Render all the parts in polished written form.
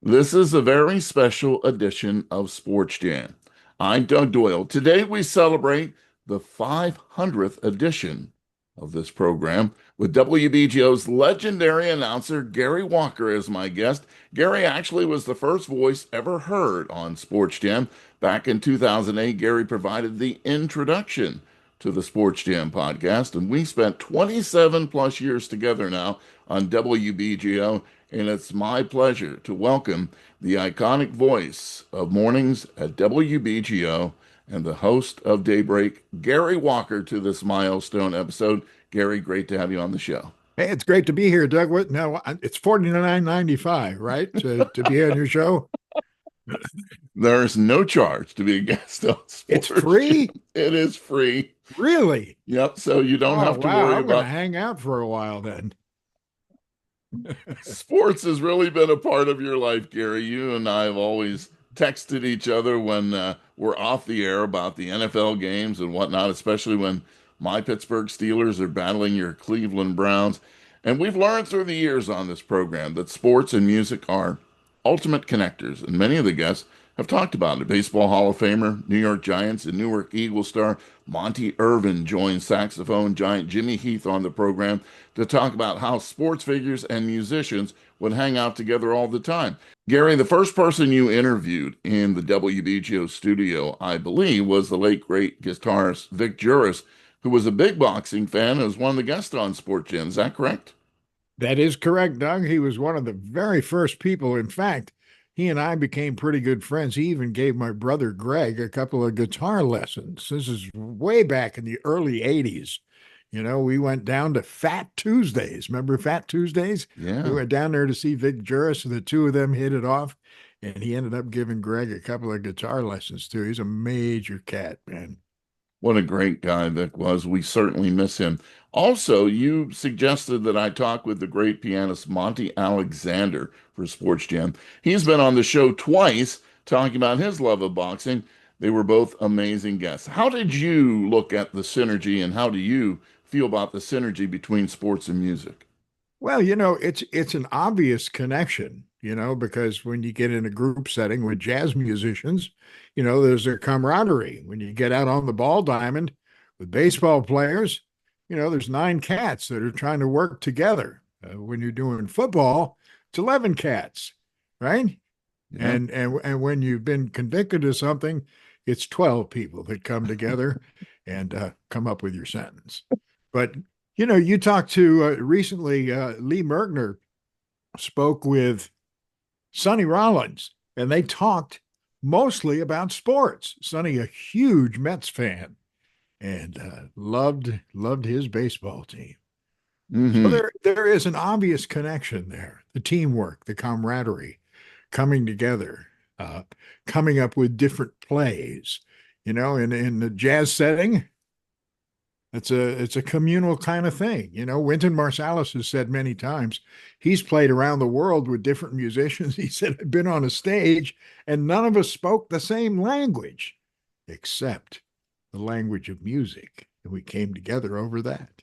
This is a very special edition of Sports Jam. I'm Doug Doyle. Today we celebrate the 500th edition of this program with WBGO's legendary announcer Gary Walker as my guest. Gary actually was the first voice ever heard on Sports Jam. Back in 2008, Gary provided the introduction to the Sports Jam podcast, and we spent 27 plus years together now on WBGO, and it's my pleasure to welcome the iconic voice of mornings at WBGO and the host of Daybreak, Gary Walker, to this milestone episode. Gary, great to have you on the show. Hey, it's great to be here, Doug. What now? It's 49.95, right? To be on your show. There's no charge to be a guest on It's Sports Jam. free? It is free. Really? Yep, so you don't Oh, have to wow. worry I'm going to about hang out for a while then. sports has really been a part of your life, Gary. You and I have always texted each other when we're off the air about the NFL games and whatnot, especially when my Pittsburgh Steelers are battling your Cleveland Browns. And we've learned through the years on this program that sports and music are ultimate connectors, and many of the guests have talked about it. Baseball Hall of Famer, New York Giants, and Newark Eagle star Monty Irvin joined saxophone giant Jimmy Heath on the program to talk about how sports figures and musicians would hang out together all the time. Gary, the first person you interviewed in the WBGO studio, I believe, was the late great guitarist Vic Juris, who was a big boxing fan and was one of the guests on Sports Gym. Is that correct? That is correct, Doug. He was one of the very first people. In fact, he and I became pretty good friends. He even gave my brother Greg a couple of guitar lessons. This is way back in the early 80s. We went down to Fat Tuesdays. Remember Fat Tuesdays? We Yeah. went down there to see Vic Juris, and the two of them hit it off. And he ended up giving Greg a couple of guitar lessons too. He's a major cat, man. What a great guy Vic was. We certainly miss him. Also, you suggested that I talk with the great pianist Monty Alexander for Sports Jam. He's been on the show twice talking about his love of boxing. They were both amazing guests. How did you look at the synergy and how do you feel about the synergy between sports and music? Well, it's an obvious connection, because when you get in a group setting with jazz musicians, there's a camaraderie. When you get out on the ball diamond with baseball players, there's nine cats that are trying to work together. When you're doing football, it's 11 cats, right? Yeah. And when you've been convicted of something, it's 12 people that come together and come up with your sentence. But you talked to recently, Lee Merkner spoke with Sonny Rollins, and they talked mostly about sports. Sonny, a huge Mets fan, and loved his baseball team. So Hmm. there is an obvious connection there: the teamwork, the camaraderie, coming together, uh, coming up with different plays. In the jazz setting, it's a communal kind of thing. Wynton Marsalis has said many times he's played around the world with different musicians. He said, I've been on a stage and none of us spoke the same language except the language of music. And we came together over that.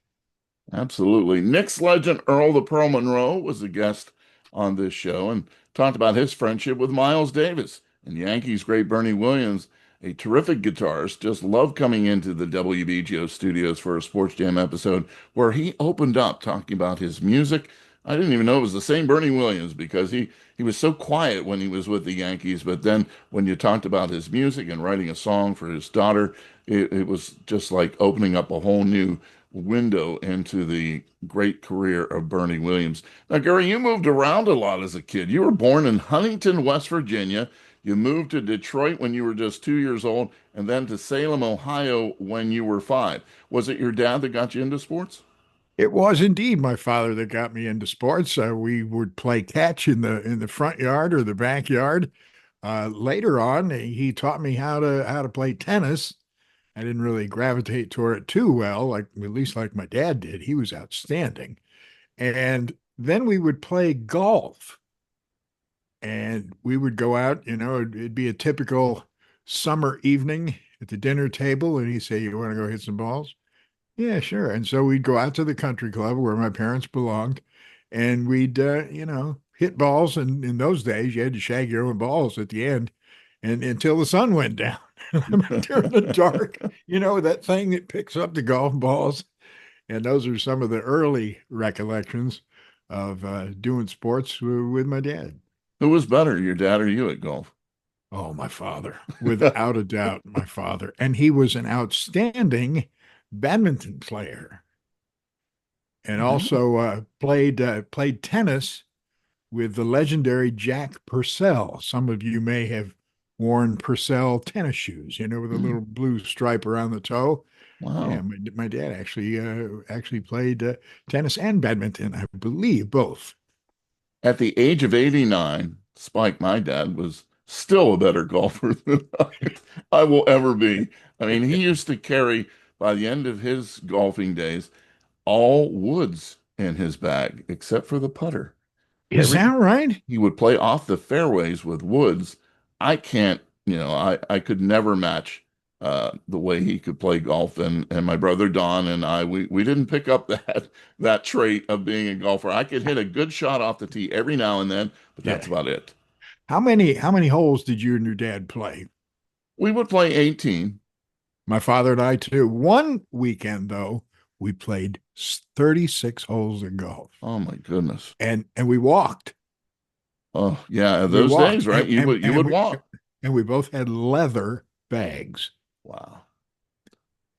Absolutely. Knicks legend Earl the Pearl Monroe was a guest on this show and talked about his friendship with Miles Davis. And Yankees great Bernie Williams, a terrific guitarist, just loved coming into the WBGO studios for a Sports Jam episode where he opened up talking about his music. I didn't even know it was the same Bernie Williams because he was so quiet when he was with the Yankees. But then when you talked about his music and writing a song for his daughter, it was just like opening up a whole new window into the great career of Bernie Williams. Now, Gary, you moved around a lot as a kid. You were born in Huntington, West Virginia. You moved to Detroit when you were just 2 years old, and then to Salem, Ohio when you were five. Was it your dad that got you into sports? It was indeed my father that got me into sports. We would play catch in the front yard or the backyard. Later on, he taught me how to play tennis. I didn't really gravitate toward it too well, like at least like my dad did. He was outstanding. And then we would play golf and we would go out, it'd be a typical summer evening at the dinner table. And he'd say, You want to go hit some balls? Yeah, sure. And so we'd go out to the country club where my parents belonged and we'd, hit balls, and in those days you had to shag your own balls at the end, and until the sun went down. I'm out there in the dark, that thing that picks up the golf balls. And those are some of the early recollections of doing sports with my dad. Who was better, your dad or you at golf? Oh, my father, without a doubt, my father. And he was an outstanding badminton player, and Yeah. also played tennis with the legendary Jack Purcell. Some of you may have worn Purcell tennis shoes, with a Hmm. little blue stripe around the toe. Yeah, Wow. my dad actually played tennis and badminton, I believe, both. At the age of 89, Spike, my dad, was still a better golfer than I will ever be. I mean, he used to carry, by the end of his golfing days, all woods in his bag except for the putter. Is Every that right? He would play off the fairways with woods. I can't, I could never match the way he could play golf. And my brother Don and I, we didn't pick up that trait of being a golfer. I could hit a good shot off the tee every now and then, but that's Yeah. about it. How many holes did you and your dad play? We would play 18. My father and I too. One weekend though, we played 36 holes of golf. Oh my goodness. And we walked. Oh yeah, We those walked days, right? and You and would you and would we walk. and we both had leather bags. Wow.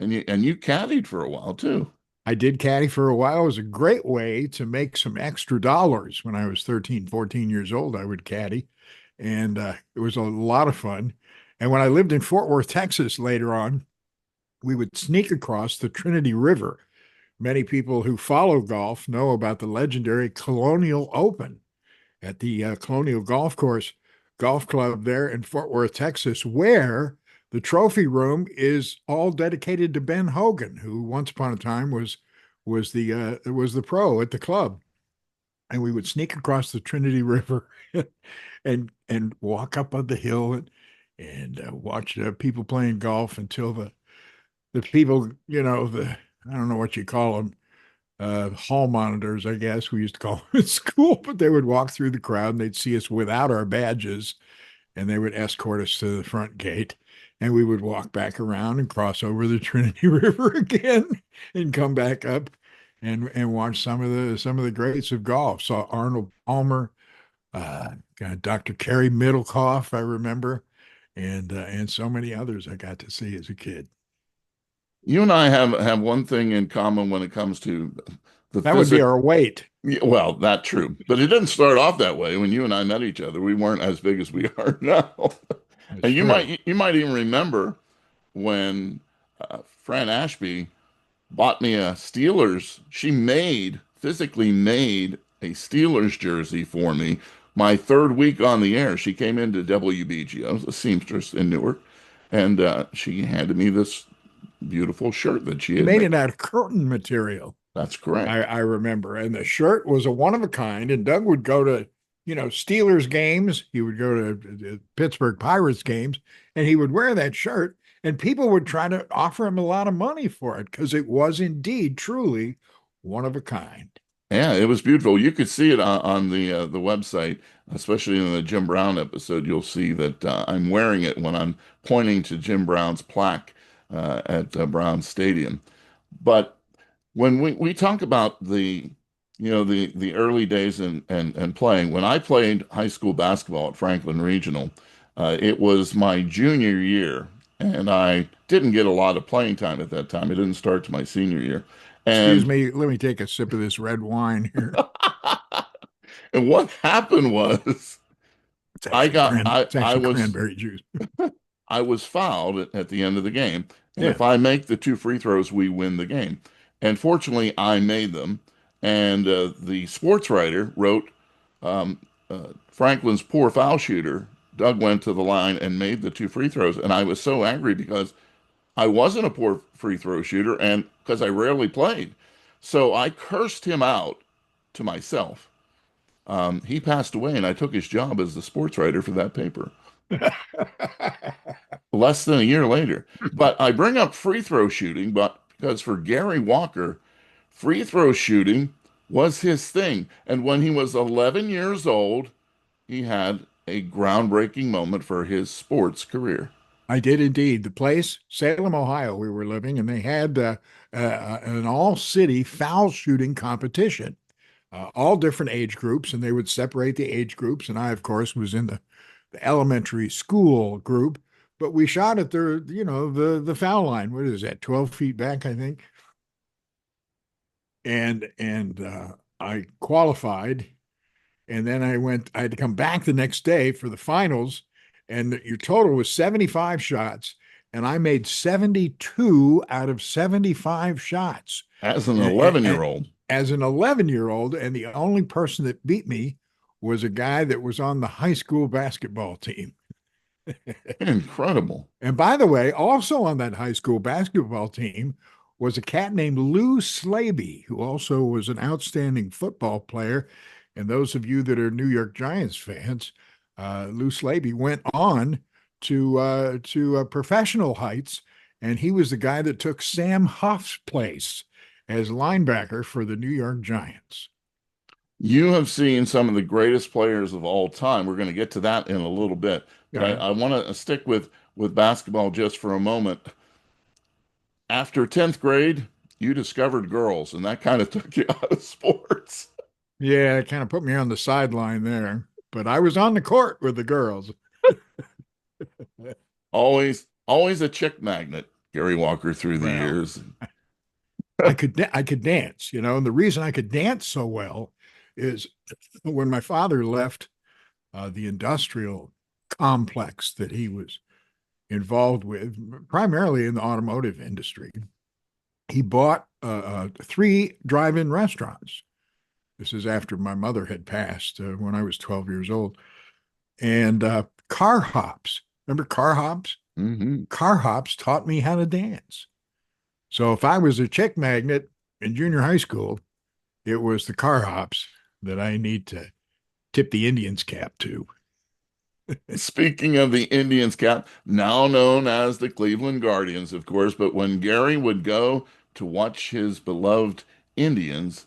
And you caddied for a while too. I did caddy for a while. It was a great way to make some extra dollars. When I was 13, 14 years old, I would caddy, and it was a lot of fun. And when I lived in Fort Worth, Texas later on, we would sneak across the Trinity River. Many people who follow golf know about the legendary Colonial Open at the Colonial Golf Club there in Fort Worth, Texas, where the trophy room is all dedicated to Ben Hogan, who once upon a time was the pro at the club. And we would sneak across the Trinity River and walk up on the hill and watch people playing golf until the people, the I don't know what you call them, hall monitors, I guess we used to call them in school, but they would walk through the crowd and they'd see us without our badges, and they would escort us to the front gate. And we would walk back around and cross over the Trinity River again and come back up and watch some of the greats of golf. Saw Arnold Palmer, uh, Dr. Kerry Middlecoff, I remember, and so many others I got to see as a kid. You and I have one thing in common when it comes to the That would be physical. our weight. Yeah, well, that's true, but it didn't start off that way. When you and I met each other, we weren't as big as we are now. That's And you true. might you might even remember when Fran Ashby bought me a Steelers. She physically made a Steelers jersey for me my third week on the air. She came into WBGO, a seamstress in Newark, and she handed me this beautiful shirt that she He had made made. it out of curtain material. That's I, correct. I remember. And the shirt was a one of a kind. And Doug would go to, Steelers games. He would go to Pittsburgh Pirates games, and he would wear that shirt. And people would try to offer him a lot of money for it because it was indeed truly one of a kind. Yeah, it was beautiful. You could see it on the website, especially in the Jim Brown episode. You'll see that I'm wearing it when I'm pointing to Jim Brown's plaque at Brown Stadium. But when we talk about the early days and playing, when I played high school basketball at Franklin Regional, it was my junior year, and I didn't get a lot of playing time at that time. It didn't start to my senior year, Excuse and me, let me take a sip of this red wine here. and what happened was It's actually it's I actually was cranberry juice. fouled at the end of the game. And Yeah. if I make the two free throws, we win the game. And fortunately, I made them. And the sports writer wrote Franklin's poor foul shooter. Doug went to the line and made the two free throws. And I was so angry because I wasn't a poor free throw shooter and because I rarely played. So I cursed him out to myself. He passed away, and I took his job as the sports writer for that paper less than a year later. But I bring up free throw shooting, but because for Gary Walker, free throw shooting was his thing. And when he was 11 years old, he had a groundbreaking moment for his sports career. I did indeed. The place, Salem, Ohio, we were living, and they had an all city foul shooting competition, all different age groups, and they would separate the age groups. And I, of course, was in the elementary school group, but we shot at the foul line. What is that, 12 feet back, I think? And I qualified, and then I had to come back the next day for the finals, and your total was 75 shots, and I made 72 out of 75 shots As an 11-year-old. as an 11-year-old, and the only person that beat me was a guy that was on the high school basketball team. Incredible. And by the way, also on that high school basketball team was a cat named Lou Slaby, who also was an outstanding football player. And those of you that are New York Giants fans, Lou Slaby went on to professional heights, and he was the guy that took Sam Huff's place as linebacker for the New York Giants. You have seen some of the greatest players of all time. We're going to get to that in a little bit, but Yeah. I want to stick with basketball just for a moment. After 10th grade, you discovered girls, and that kind of took you out of sports. Yeah, it kind of put me on the sideline there, but I was on the court with the girls. Always a chick magnet, Gary Walker through the Well, years. I could dance, and the reason I could dance so well is when my father left the industrial complex that he was involved with, primarily in the automotive industry. He bought three drive-in restaurants. This is after my mother had passed when I was 12 years old, and car hops. Remember car hops? Hmm. Car hops taught me how to dance. So if I was a chick magnet in junior high school, it was the car hops that I need to tip the Indians cap to. Speaking of the Indians cap, now known as the Cleveland Guardians, of course, but when Gary would go to watch his beloved Indians,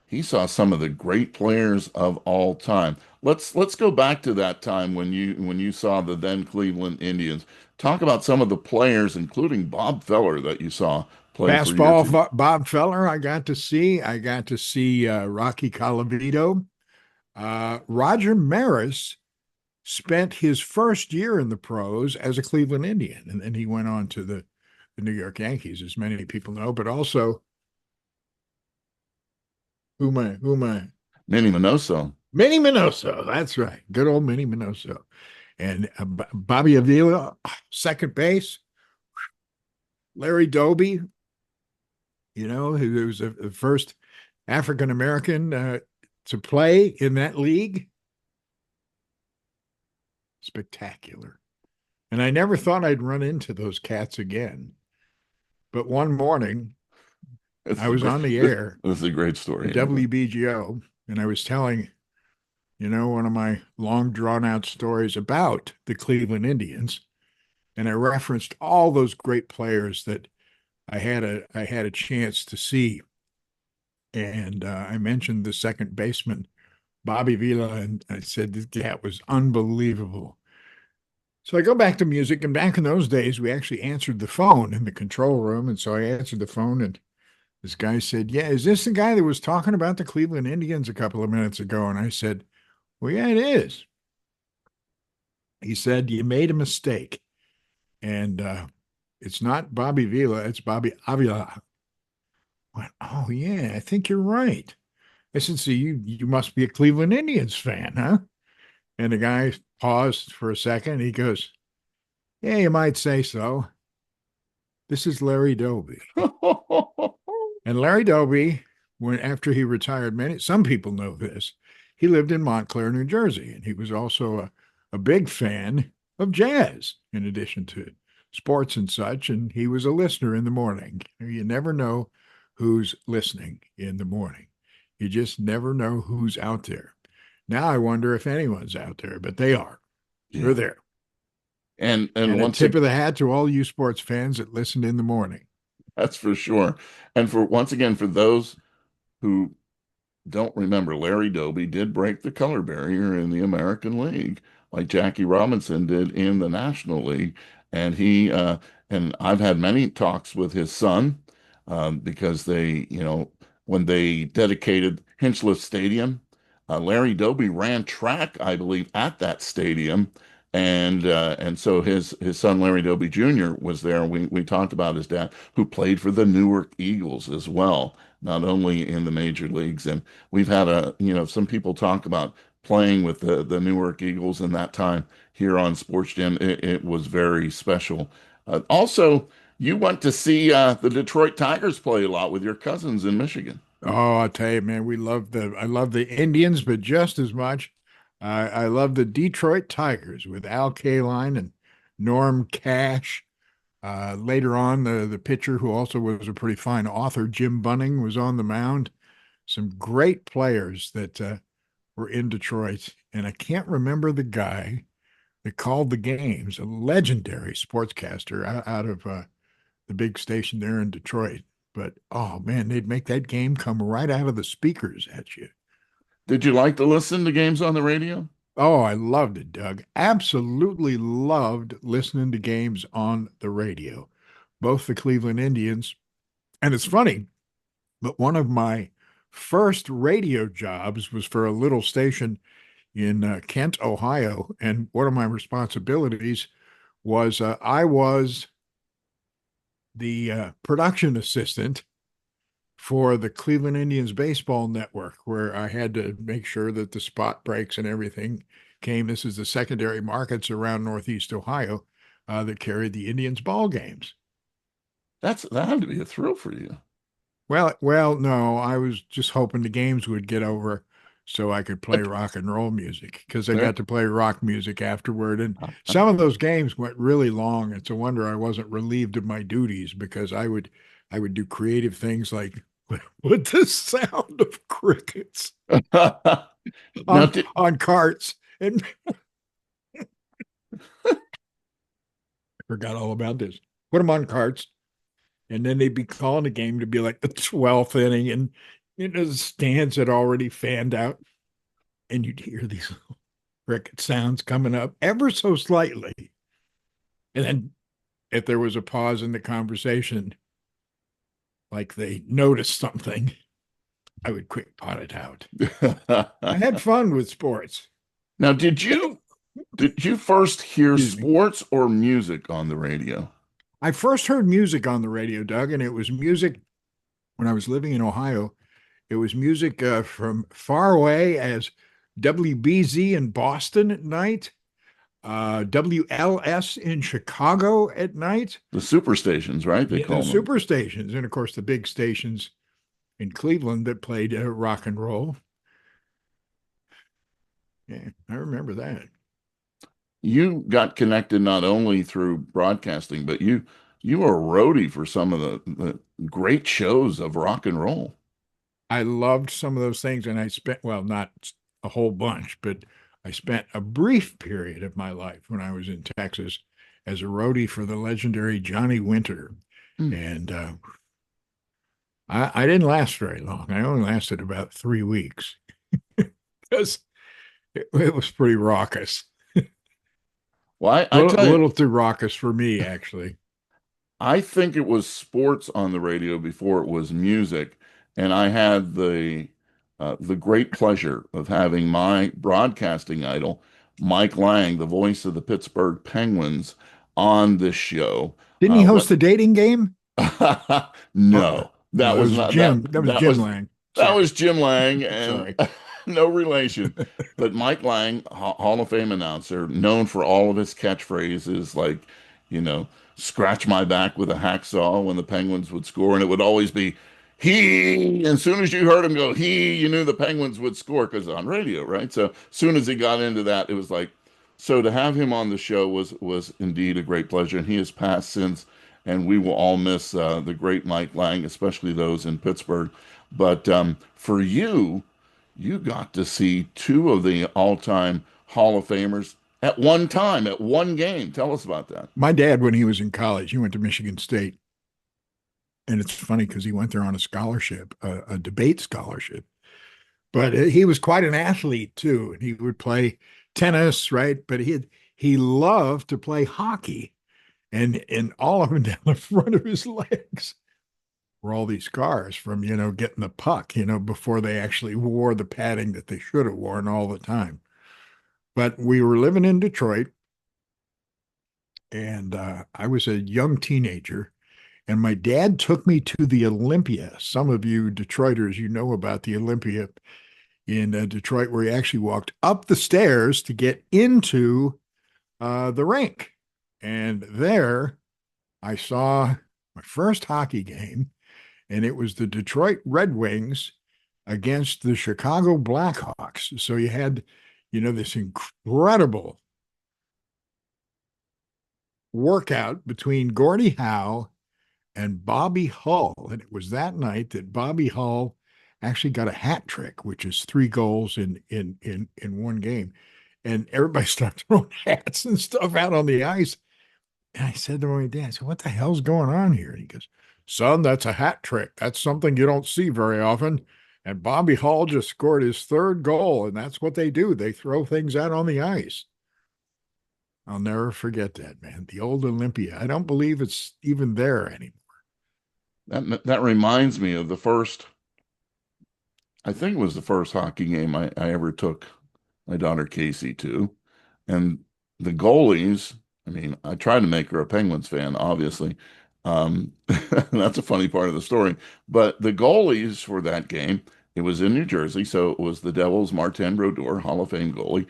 he saw some of the great players of all time. Let's go back to that time when you saw the then Cleveland Indians. Talk about some of the players, including Bob Feller, that you saw play for your team. Bob Feller, I got to see. I got to see Rocky Colavito. Roger Maris spent his first year in the pros as a Cleveland Indian, and then he went on to the New York Yankees, as many people know. But also, who am I? Manny Minoso. Minnie Minoso. That's right, good old Minnie Minoso, and Bobby Avila, second base. Larry Doby, who was the first African American to play in that league. Spectacular. And I never thought I'd run into those cats again. But one morning, This I is a was great, on the this air is a great at story anyway. WBGO, and I was telling, one of my long drawn out stories about the Cleveland Indians. And I referenced all those great players that I had a chance to see. And I mentioned the second baseman, Bobby Vila, and I said this cat was unbelievable. So I go back to music, and back in those days, we actually answered the phone in the control room. And so I answered the phone, and this guy said, "Yeah, is this the guy that was talking about the Cleveland Indians a couple of minutes ago?" And I said, "Well, yeah, it is." He said, "You made a mistake. And it's not Bobby Vila, it's Bobby Avila." I went, "Oh, yeah, I think you're right." I said, "So you must be a Cleveland Indians fan, huh?" And the guy paused for a second. He goes, "Yeah, you might say so. This is Larry Doby." And Larry Doby, when after he retired, some people know this, he lived in Montclair, New Jersey, and he was also a big fan of jazz in addition to sports and such. And he was a listener in the morning. You never know who's listening in the morning. You just never know who's out there. Now I wonder if anyone's out there, but they are. They're Yeah. there. And And a once tip again, of the hat to all you sports fans that listen in the morning. that's for sure. And for once again, for those who don't remember, Larry Doby did break the color barrier in the American League, like Jackie Robinson did in the National League. And and I've had many talks with his son, because when they dedicated Hinchliffe Stadium, Larry Doby ran track, I believe, at that stadium. And so his son Larry Doby Jr. was there. We talked about his dad, who played for the Newark Eagles as well, not only in the major leagues. And we've had some people talk about playing with the Newark Eagles in that time here on SportsJam. It was very special. Also, you went to see the Detroit Tigers play a lot with your cousins in Michigan. Oh, I'll tell you, man, I love the Indians, but just as much, I love the Detroit Tigers with Al Kaline and Norm Cash. Later on, the pitcher who also was a pretty fine author, Jim Bunning, was on the mound. Some great players that were in Detroit, and I can't remember the guy that called the games, a legendary sportscaster out of the big station there in Detroit. But oh man, they'd make that game come right out of the speakers at you. Did you like to listen to games on the radio? Oh, I loved it, Doug. Absolutely loved listening to games on the radio, both the Cleveland Indians. And it's funny, but one of my first radio jobs was for a little station in Kent, Ohio. And one of my responsibilities was I was the production assistant for the Cleveland Indians baseball network, where I had to make sure that the spot breaks and everything came. This is the secondary markets around Northeast Ohio that carried the Indians ball games. That had to be a thrill for you. No, I was just hoping the games would get over so I could play rock and roll music because I There, got to play rock music afterward. And some of those games went really long. It's a wonder I wasn't relieved of my duties because I would do creative things like with the sound of crickets now, on carts. And I forgot all about this. Put them on carts, and then they'd be calling the game to be like the 12th inning, and the stands had already fanned out, and you'd hear these cricket sounds coming up ever so slightly. And then if there was a pause in the conversation, like they noticed something, I would quick pot it out. I had fun with sports. now, did you first hear Excuse me. sports or music on the radio? I first heard music on the radio, Doug, and it was music when I was living in Ohio. It was music from far away as WBZ in Boston at night, WLS in Chicago at night, The superstations, right? They the call them. super stations, and of course the big stations in Cleveland that played rock and roll. Yeah, I remember that. You got connected not only through broadcasting, but you were a roadie for some of the great shows of rock and roll. I loved some of those things, and I spent, well, not a whole bunch, but I spent a brief period of my life when I was in Texas as a roadie for the legendary Johnny Winter. Hmm. And I didn't last very long. I only lasted about 3 weeks because it was pretty raucous. Well, A I little, a tell you, little too raucous for me, actually. I think it was sports on the radio before it was music, and I had the great pleasure of having my broadcasting idol, Mike Lang, the voice of the Pittsburgh Penguins, on this show. Didn't he host the dating game? Uh-uh. No, No, that that was was not that. Jim. That was That Jim was Lang. that Sorry. was Jim Lang, and Sorry. no relation. But Mike Lang, Hall of Fame announcer, known for all of his catchphrases, like, scratch my back with a hacksaw when the Penguins would score, and it would always be he. As soon as you heard him go he, you knew the Penguins would score because on radio, right? So as soon as he got into that, it was like, so to have him on the show was indeed a great pleasure, and he has passed since, and we will all miss the great Mike Lang, especially those in Pittsburgh. But for you, you got to see two of the all-time Hall of Famers at one time, at one game. Tell us about that. My dad, when he was in college, he went to Michigan State. And it's funny because he went there on a scholarship, a debate scholarship. But he was quite an athlete too, and he would play tennis, right? But he loved to play hockey, and all of them down the front of his legs were all these scars from getting the puck, before they actually wore the padding that they should have worn all the time. But we were living in Detroit, and I was a young teenager, and my dad took me to the Olympia. Some of you Detroiters, about the Olympia in Detroit, where he actually walked up the stairs to get into the rink. And there I saw my first hockey game, and it was the Detroit Red Wings against the Chicago Blackhawks. So you had, this incredible workout between Gordie Howe and Bobby Hull. And it was that night that Bobby Hull actually got a hat trick, which is 3 goals in one game. And everybody started throwing hats and stuff out on the ice. And I said to my dad, I said, "What the hell's going on here?" And he goes, "Son, that's a hat trick. That's something you don't see very often." And Bobby Hall just scored his third goal, and that's what they do. They throw things out on the ice. I'll never forget that, man. The old Olympia. I don't believe it's even there anymore. That reminds me of the first, I think it was the first hockey game I ever took my daughter Casey to. And the goalies, I mean, I tried to make her a Penguins fan, obviously. That's a funny part of the story. But the goalies for that game, it was in New Jersey, so it was the Devils' Martin Brodeur, Hall of Fame goalie,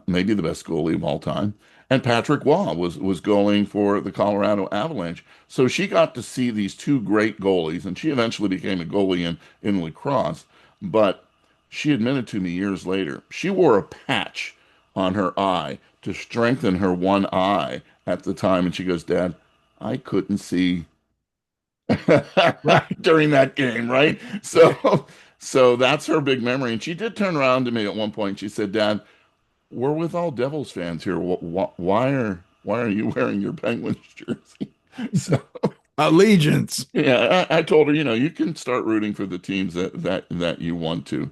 maybe the best goalie of all time. And Patrick Waugh was goaling for the Colorado Avalanche. So she got to see these two great goalies, and she eventually became a goalie in lacrosse. But she admitted to me years later, she wore a patch on her eye to strengthen her one eye at the time. And she goes, "Dad, I couldn't see Right. during that game, right?" So that's her big memory. And she did turn around to me at one point. She said, "Dad, we're with all Devils fans here. Why are you wearing your Penguins jersey?" So Allegiance. yeah, I told her, you can start rooting for the teams that you want to.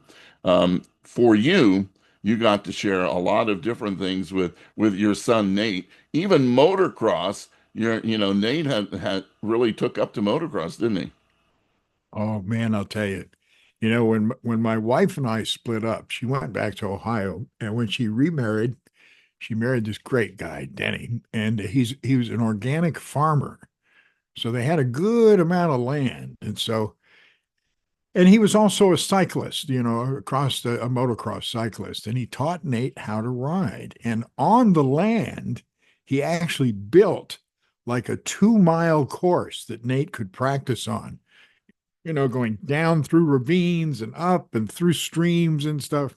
For you, you got to share a lot of different things with your son Nate. Even motocross. Nate had really took up to motocross, didn't he? Oh man, I'll tell you. When my wife and I split up, she went back to Ohio, and when she remarried, she married this great guy, Denny, and he was an organic farmer. So they had a good amount of land. And he was also a cyclist, a motocross cyclist. And he taught Nate how to ride. And on the land, he actually built like a 2 mile course that Nate could practice on, going down through ravines and up and through streams and stuff.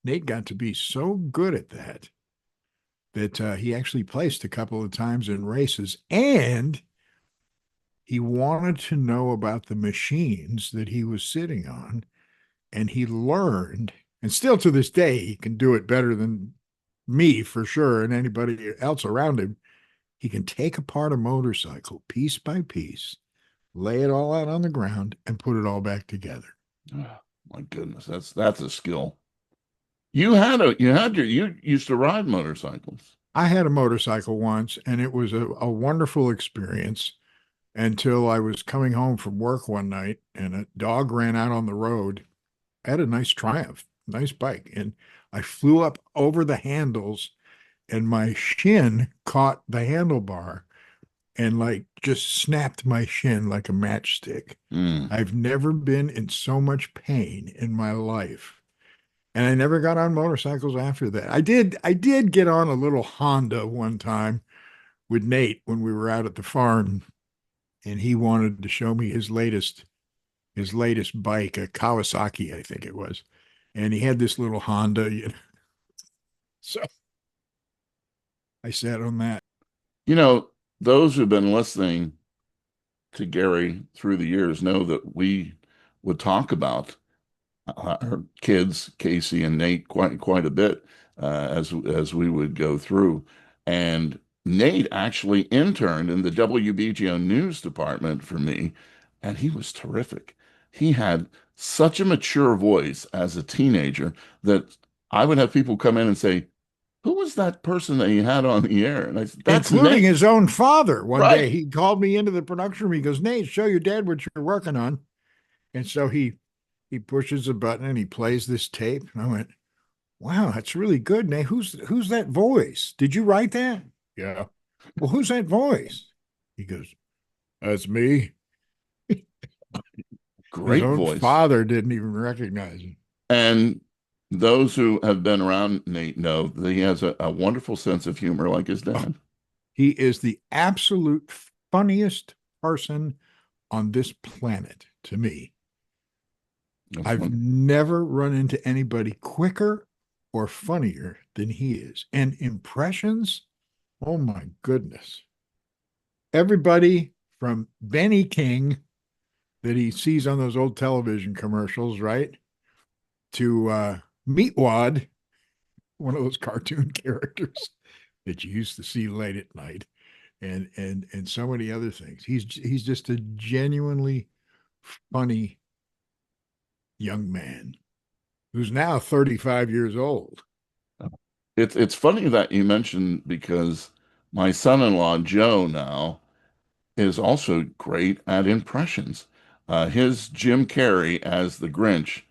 Nate got to be so good at that he actually placed a couple of times in races. And he wanted to know about the machines that he was sitting on, and he learned, and still to this day, he can do it better than me for sure, and anybody else around him. He can take apart a motorcycle piece by piece, lay it all out on the ground, and put it all back together. Oh, my goodness, that's a skill. You used to ride motorcycles. I had a motorcycle once, and it was a wonderful experience until I was coming home from work one night and a dog ran out on the road. I had a nice Triumph, nice bike, and I flew up over the handles, and my shin caught the handlebar and like just snapped my shin like a matchstick. Mm. I've never been in so much pain in my life. And I never got on motorcycles after that. I did get on a little Honda one time with Nate when we were out at the farm, and he wanted to show me his latest bike, a Kawasaki, I think it was. And he had this little Honda. So I sat on that. You know, those who've been listening to Gary through the years know that we would talk about our kids, Casey and Nate, quite a bit as we would go through. And Nate actually interned in the WBGO news department for me, and he was terrific. He had such a mature voice as a teenager that I would have people come in and say, "Who was that person that you had on the air?" And I said, "That's including Nate." his own father. One day Right. he called me into the production room. He goes, Nate, show your dad what you're working on. And so he pushes a button and he plays this tape. And I went, wow, that's really good, Nate. Who's that voice? Did you write that? Yeah. Well, who's that voice? He goes, that's me. His Great own voice. father didn't even recognize him. And those who have been around Nate know that he has a wonderful sense of humor like his Oh, dad. he is the absolute funniest person on this planet to me. That's I've one. never run into anybody quicker or funnier than he is. And impressions, oh my goodness. Everybody from Benny King that he sees on those old television commercials, right? To Meatwad, one of those cartoon characters that you used to see late at night, and so many other things. He's just a genuinely funny young man who's now 35 years old. It's funny that you mentioned because my son-in-law Joe now is also great at impressions. His Jim Carrey as the Grinch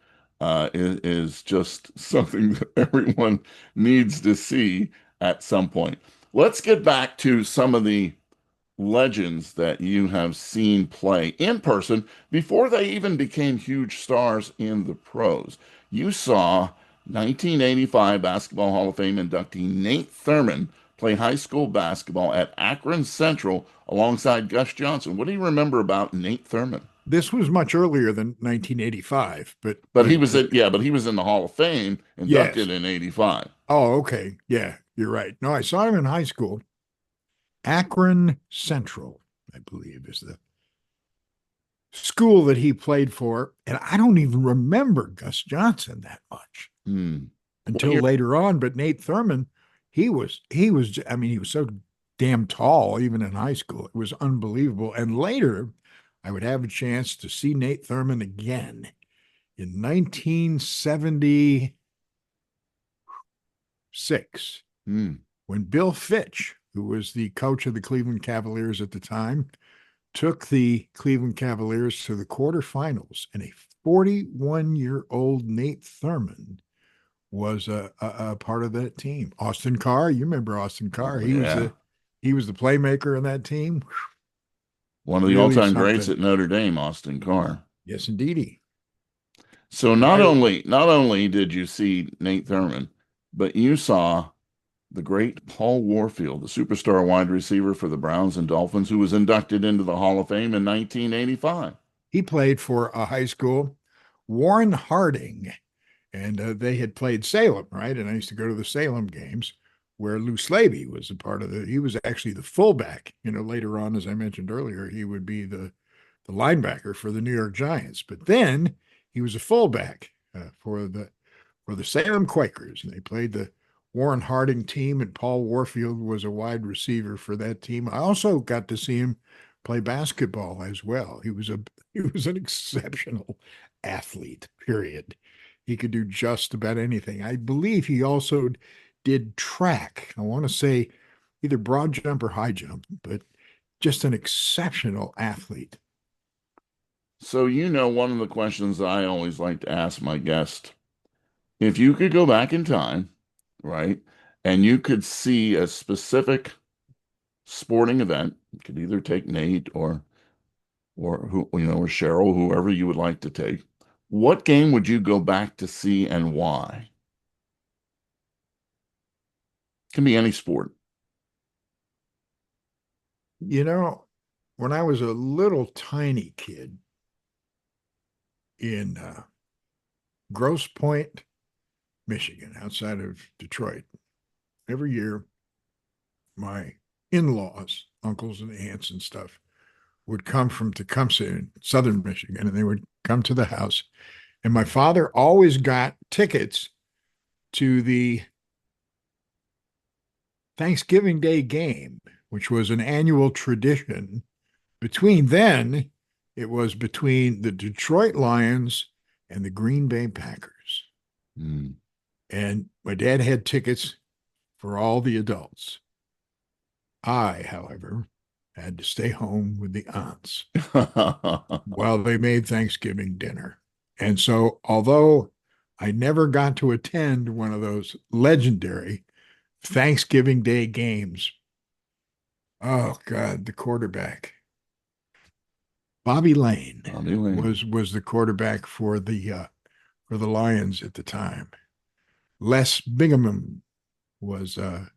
is just something that everyone needs to see at some point. Let's get back to some of the legends that you have seen play in person before they even became huge stars in the pros. You saw 1985 Basketball Hall of Fame inductee Nate Thurmond play high school basketball at Akron Central alongside Gus Johnson. What do you remember about Nate Thurmond? This was much earlier than 1985, but But he was in, yeah, but he was in the Hall of Fame, yes. inducted in 85. Oh, okay. Yeah, you're right. No, I saw him in high school. Akron Central, I believe, is the school that he played for. And I don't even remember Gus Johnson that much Hmm. What until year? later on. But Nate Thurman, I mean, he was so damn tall, even in high school. It was unbelievable. And later, I would have a chance to see Nate Thurman again in 1976 Hmm. when Bill Fitch, who was the coach of the Cleveland Cavaliers at the time, took the Cleveland Cavaliers to the quarterfinals, and a 41-year-old Nate Thurman was a part of that team. Austin Carr, you remember Austin Carr? Oh, yeah. He was the playmaker in that team. One of the Really all-time greats something. at Notre Dame, Austin Carr. Yes, indeedy. So But I not only did you see Nate Thurman, but you saw the great Paul Warfield, the superstar wide receiver for the Browns and Dolphins, who was inducted into the Hall of Fame in 1985. He played for a high school, Warren Harding, and they had played Salem, right? And I used to go to the Salem games where Lou Slavy was a part of he was actually the fullback. You know, later on, as I mentioned earlier, he would be the linebacker for the New York Giants. But then he was a fullback for the Salem Quakers, and they played the Warren Harding team, and Paul Warfield was a wide receiver for that team. I also got to see him play basketball as well. He was an exceptional athlete, period. He could do just about anything. I believe he also did track. I want to say either broad jump or high jump, but just an exceptional athlete. So, one of the questions I always like to ask my guest, if you could go back in time, right, and you could see a specific sporting event, you could either take Nate or who, or Cheryl, whoever you would like to take, what game would you go back to see and why? Can be any sport. You know, when I was a little tiny kid in Grosse Pointe, Michigan, outside of Detroit, every year my in-laws, uncles and aunts and stuff, would come from Tecumseh in southern Michigan, and they would come to the house. And my father always got tickets to the Thanksgiving Day game, which was an annual tradition between then, it was between the Detroit Lions and the Green Bay Packers. Mm. And my dad had tickets for all the adults. I, however, had to stay home with the aunts while they made Thanksgiving dinner. And so, although I never got to attend one of those legendary Thanksgiving Day games, oh God, the quarterback, Bobby Lane, Bobby Lane. was the quarterback for the Lions at the time. Les Bingham was a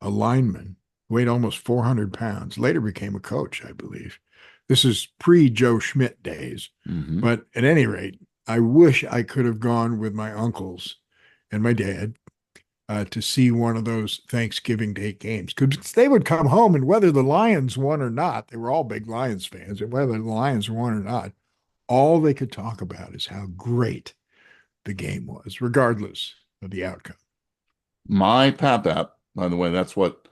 lineman, weighed almost 400 pounds, later became a coach, I believe. This is pre Joe Schmidt days. Hmm. But at any rate, I wish I could have gone with my uncles and my dad to see one of those Thanksgiving Day games because they would come home and whether the Lions won or not, they were all big Lions fans, and whether the Lions won or not, all they could talk about is how great the game was, regardless of the outcome. My Pap App, by the way, that's what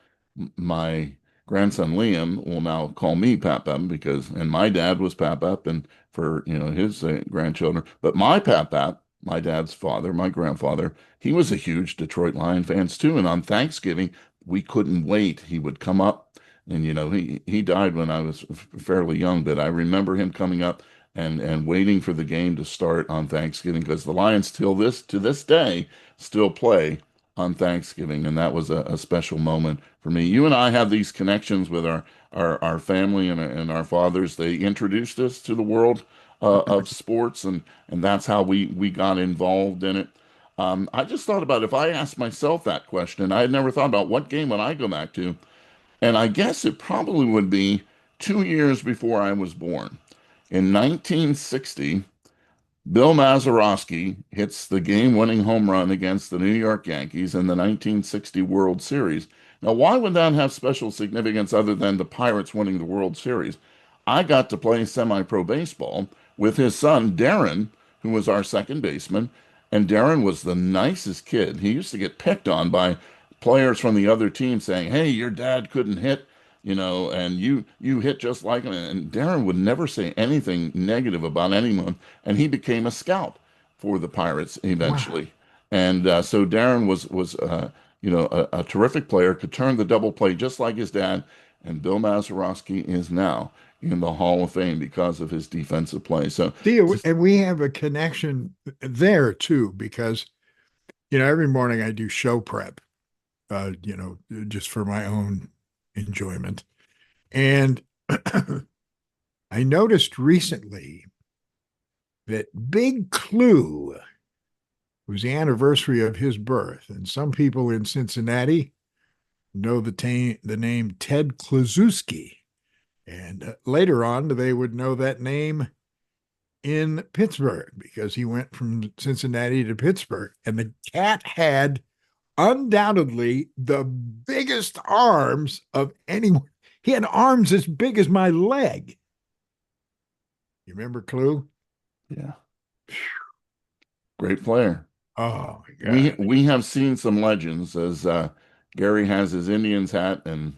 my grandson Liam will now call me Pap App because, and my dad was Pap App and for, his grandchildren. But my Pap App, my dad's father, my grandfather, he was a huge Detroit Lion fans too. And on Thanksgiving, we couldn't wait. He would come up and, he died when I was fairly young, but I remember him coming up and waiting for the game to start on Thanksgiving because the Lions to this day still play on Thanksgiving, and that was a special moment for me. You and I have these connections with our family and our fathers. They introduced us to the world of sports, and that's how we got involved in it. I just thought about if I asked myself that question, I had never thought about what game would I go back to, and I guess it probably would be 2 years before I was born. In 1960, Bill Mazeroski hits the game-winning home run against the New York Yankees in the 1960 World Series. Now, why would that have special significance other than the Pirates winning the World Series? I got to play semi-pro baseball with his son, Darren, who was our second baseman, and Darren was the nicest kid. He used to get picked on by players from the other team saying, "Hey, your dad couldn't hit, and you hit just like him." And Darren would never say anything negative about anyone, and he became a scout for the Pirates Wow. eventually. And so Darren was a terrific player, could turn the double play just like his dad. And Bill Mazeroski is now in the Hall of Fame because of his defensive play. So, See, and we have a connection there too, because, every morning I do show prep, just for my own enjoyment. And I noticed recently that Big Clue was the anniversary of his birth. And some people in Cincinnati know the name Ted Kluszewski. And later on, they would know that name in Pittsburgh because he went from Cincinnati to Pittsburgh. And the cat had undoubtedly the biggest arms of anyone. He had arms as big as my leg. You remember Clue? yeah, great player. Oh my We God. we have seen some legends as Gary has his Indians hat, and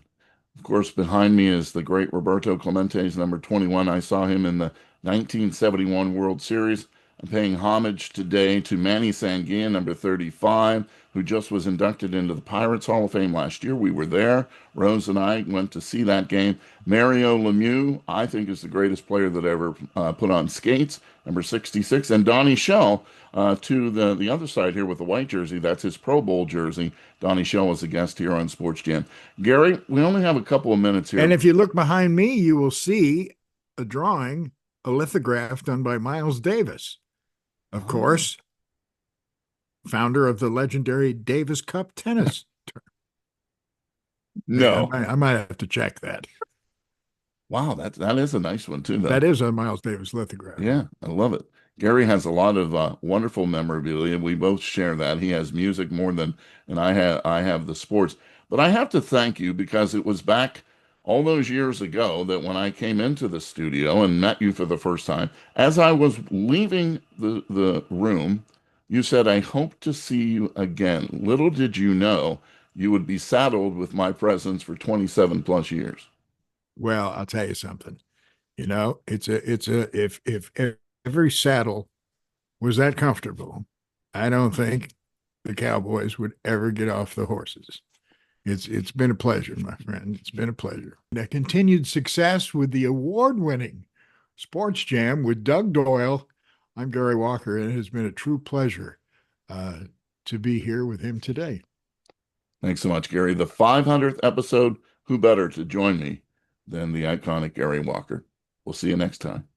of course behind me is the great Roberto Clemente's number 21. I saw him in the 1971 World Series. I'm paying homage today to Manny Sanguillen, number 35, who just was inducted into the Pirates Hall of Fame last year. We were there. Rose and I went to see that game. Mario Lemieux, I think, is the greatest player that ever put on skates, number 66. And Donnie Shell, to the other side here with the white jersey. That's his Pro Bowl jersey. Donnie Shell was a guest here on Sports Jam. Gary, we only have a couple of minutes And here. if you look behind me, you will see a drawing, a lithograph done by Miles Davis, of Oh, course, founder of the legendary Davis Cup tennis. no. I might have to check that. Wow, that is a nice one too, though. That is a Miles Davis lithograph. Yeah, I love it. Gary has a lot of wonderful memorabilia. We both share that. He has music more than, and I have the sports. But I have to thank you because it was back all those years ago that when I came into the studio and met you for the first time, as I was leaving the room, you said, "I hope to see you again." Little did you know you would be saddled with my presence for 27 plus years. Well, I'll tell you something. It's a if every saddle was that comfortable. I don't think the Cowboys would ever get off the horses. It's been a pleasure, my friend. It's been a pleasure. And a continued success with the award-winning Sports Jam with Doug Doyle. I'm Gary Walker, and it has been a true pleasure uh, to be here with him today. Thanks so much, Gary. The 500th episode. Who better to join me than the iconic Gary Walker? We'll see you next time.